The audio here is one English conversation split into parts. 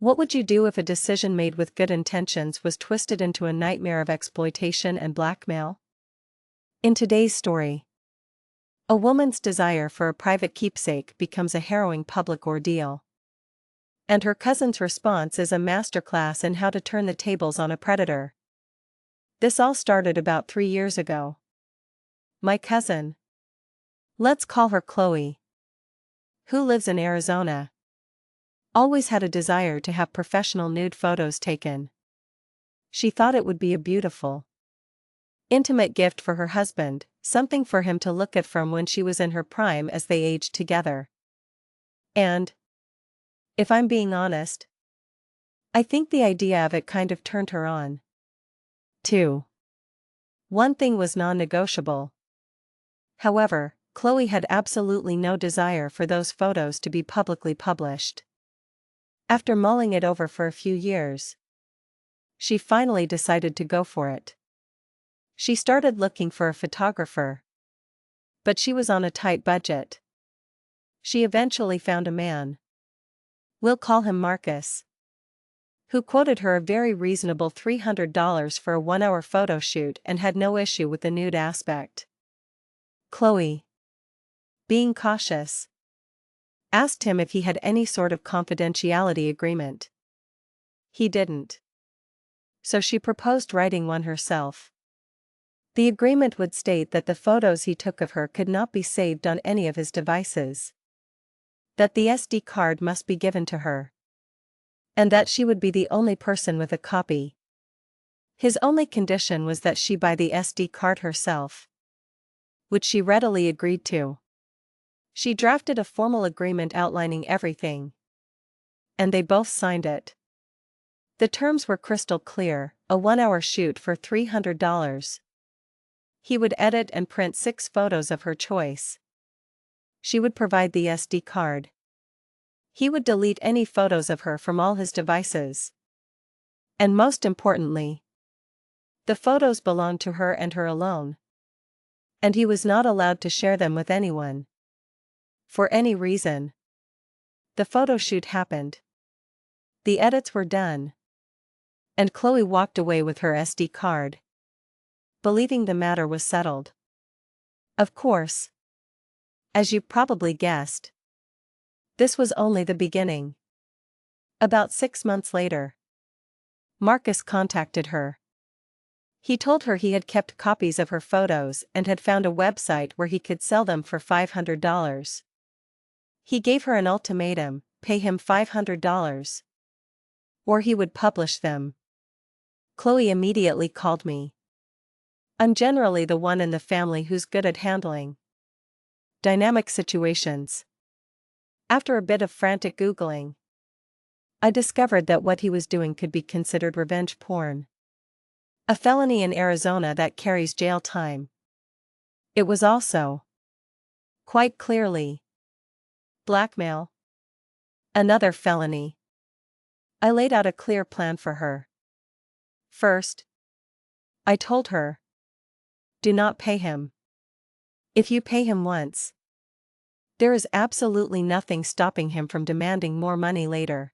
What would you do if a decision made with good intentions was twisted into a nightmare of exploitation and blackmail? In today's story, a woman's desire for a private keepsake becomes a harrowing public ordeal. And her cousin's response is a masterclass in how to turn the tables on a predator. This all started about 3 years ago. My cousin, let's call her Chloe, who lives in Arizona, always had a desire to have professional nude photos taken. She thought it would be a beautiful, intimate gift for her husband, something for him to look at from when she was in her prime as they aged together. And, if I'm being honest, I think the idea of it kind of turned her on. 2. One thing was non-negotiable. However, Chloe had absolutely no desire for those photos to be publicly published. After mulling it over for a few years, she finally decided to go for it. She started looking for a photographer, but she was on a tight budget. She eventually found a man, we'll call him Marcus, who quoted her a very reasonable $300 for a 1-hour photo shoot and had no issue with the nude aspect. Chloe, being cautious, asked him if he had any sort of confidentiality agreement. He didn't. So she proposed writing one herself. The agreement would state that the photos he took of her could not be saved on any of his devices, that the SD card must be given to her, and that she would be the only person with a copy. His only condition was that she buy the SD card herself, which she readily agreed to. She drafted a formal agreement outlining everything, and they both signed it. The terms were crystal clear: a 1-hour shoot for $300. He would edit and print 6 photos of her choice. She would provide the SD card. He would delete any photos of her from all his devices. And most importantly, the photos belonged to her and her alone. And he was not allowed to share them with anyone, for any reason. The photo shoot happened. The edits were done. And Chloe walked away with her SD card, believing the matter was settled. Of course, as you probably guessed, this was only the beginning. About 6 months later, Marcus contacted her. He told her he had kept copies of her photos and had found a website where he could sell them for $500. He gave her an ultimatum: pay him $500, or he would publish them. Chloe immediately called me. I'm generally the one in the family who's good at handling dynamic situations. After a bit of frantic Googling, I discovered that what he was doing could be considered revenge porn, a felony in Arizona that carries jail time. It was also, quite clearly, blackmail, another felony. I laid out a clear plan for her. First, I told her, do not pay him. If you pay him once, there is absolutely nothing stopping him from demanding more money later.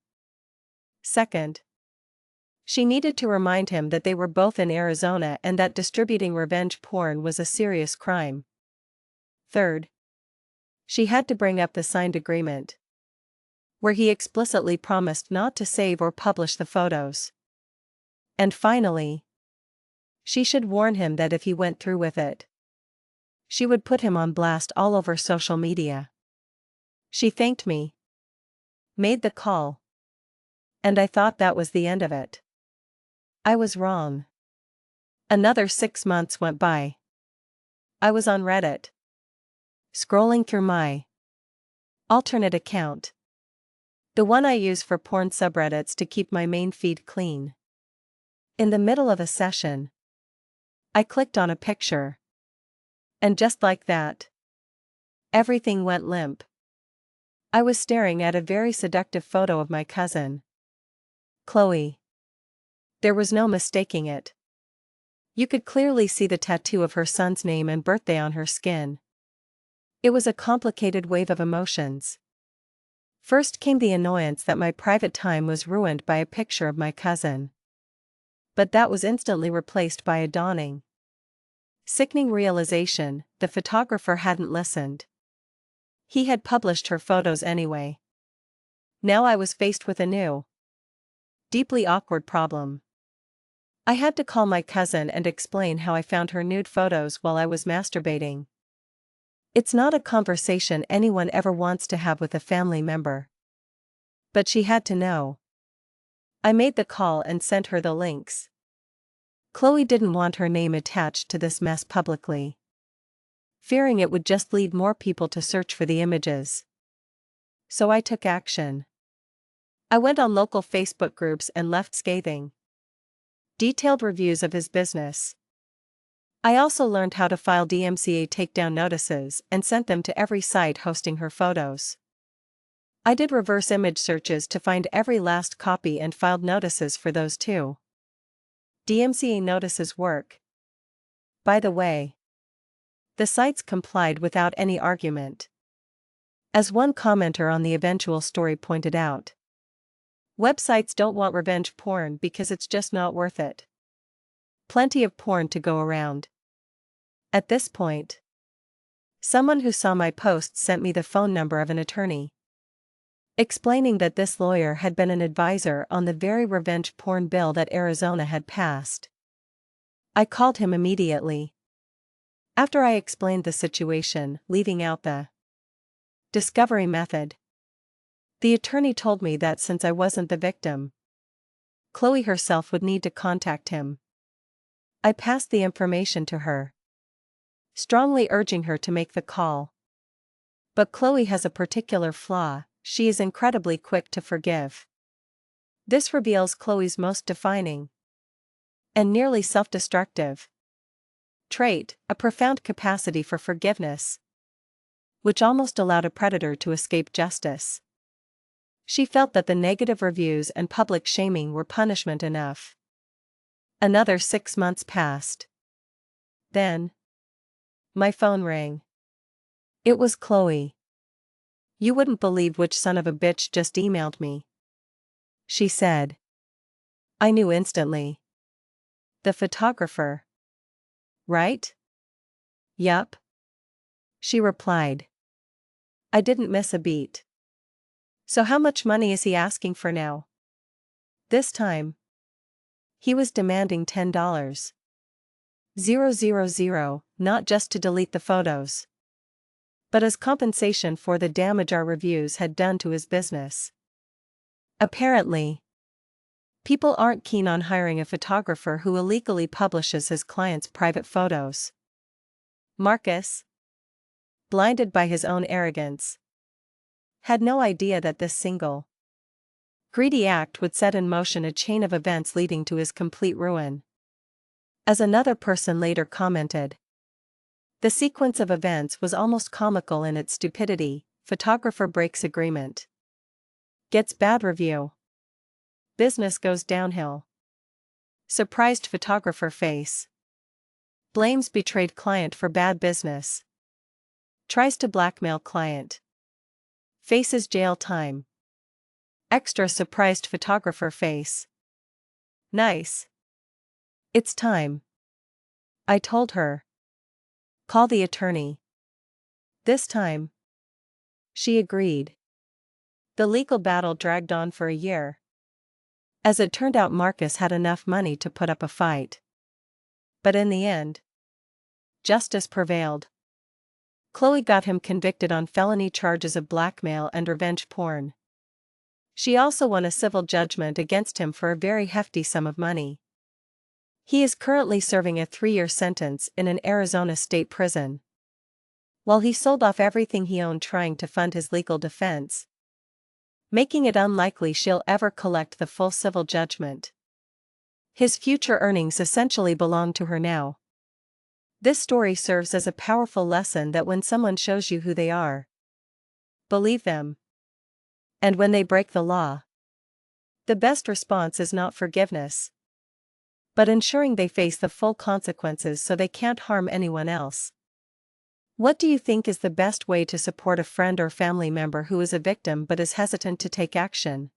Second, she needed to remind him that they were both in Arizona and that distributing revenge porn was a serious crime. Third, she had to bring up the signed agreement, where he explicitly promised not to save or publish the photos. And finally, she should warn him that if he went through with it, she would put him on blast all over social media. She thanked me, made the call, and I thought that was the end of it. I was wrong. Another 6 months went by. I was on Reddit, scrolling through my alternate account, the one I use for porn subreddits to keep my main feed clean. In the middle of a session, I clicked on a picture, and just like that, everything went limp. I was staring at a very seductive photo of my cousin, Chloe. There was no mistaking it. You could clearly see the tattoo of her son's name and birthday on her skin. It was a complicated wave of emotions. First came the annoyance that my private time was ruined by a picture of my cousin. But that was instantly replaced by a dawning, sickening realization: the photographer hadn't listened. He had published her photos anyway. Now I was faced with a new, deeply awkward problem. I had to call my cousin and explain how I found her nude photos while I was masturbating. It's not a conversation anyone ever wants to have with a family member. But she had to know. I made the call and sent her the links. Chloe didn't want her name attached to this mess publicly, fearing it would just lead more people to search for the images. So I took action. I went on local Facebook groups and left scathing, detailed reviews of his business. I also learned how to file DMCA takedown notices and sent them to every site hosting her photos. I did reverse image searches to find every last copy and filed notices for those too. DMCA notices work. By the way, the sites complied without any argument. As one commenter on the eventual story pointed out, websites don't want revenge porn because it's just not worth it. Plenty of porn to go around. At this point, someone who saw my post sent me the phone number of an attorney, explaining that this lawyer had been an advisor on the very revenge porn bill that Arizona had passed. I called him immediately. After I explained the situation, leaving out the discovery method, the attorney told me that since I wasn't the victim, Chloe herself would need to contact him. I passed the information to her, strongly urging her to make the call. But Chloe has a particular flaw: she is incredibly quick to forgive. This reveals Chloe's most defining and nearly self-destructive trait: a profound capacity for forgiveness, which almost allowed a predator to escape justice. She felt that the negative reviews and public shaming were punishment enough. Another 6 months passed. Then, my phone rang. It was Chloe. "You wouldn't believe which son of a bitch just emailed me," she said. I knew instantly. The photographer. Right? Yup, she replied. I didn't miss a beat. "So how much money is he asking for now?" This time, he was demanding $10,000. Not just to delete the photos, but as compensation for the damage our reviews had done to his business. Apparently, people aren't keen on hiring a photographer who illegally publishes his clients' private photos. Marcus, blinded by his own arrogance, had no idea that this single, greedy act would set in motion a chain of events leading to his complete ruin. As another person later commented, the sequence of events was almost comical in its stupidity. Photographer breaks agreement, gets bad review, business goes downhill, surprised photographer face, blames betrayed client for bad business, tries to blackmail client, faces jail time, extra surprised photographer face. Nice. It's time, I told her. Call the attorney. This time, she agreed. The legal battle dragged on for a year. As it turned out, Marcus had enough money to put up a fight. But in the end, justice prevailed. Chloe got him convicted on felony charges of blackmail and revenge porn. She also won a civil judgment against him for a very hefty sum of money. He is currently serving a 3-year sentence in an Arizona state prison, while he sold off everything he owned trying to fund his legal defense, making it unlikely she'll ever collect the full civil judgment. His future earnings essentially belong to her now. This story serves as a powerful lesson that when someone shows you who they are, believe them. And when they break the law, the best response is not forgiveness, but ensuring they face the full consequences so they can't harm anyone else. What do you think is the best way to support a friend or family member who is a victim but is hesitant to take action?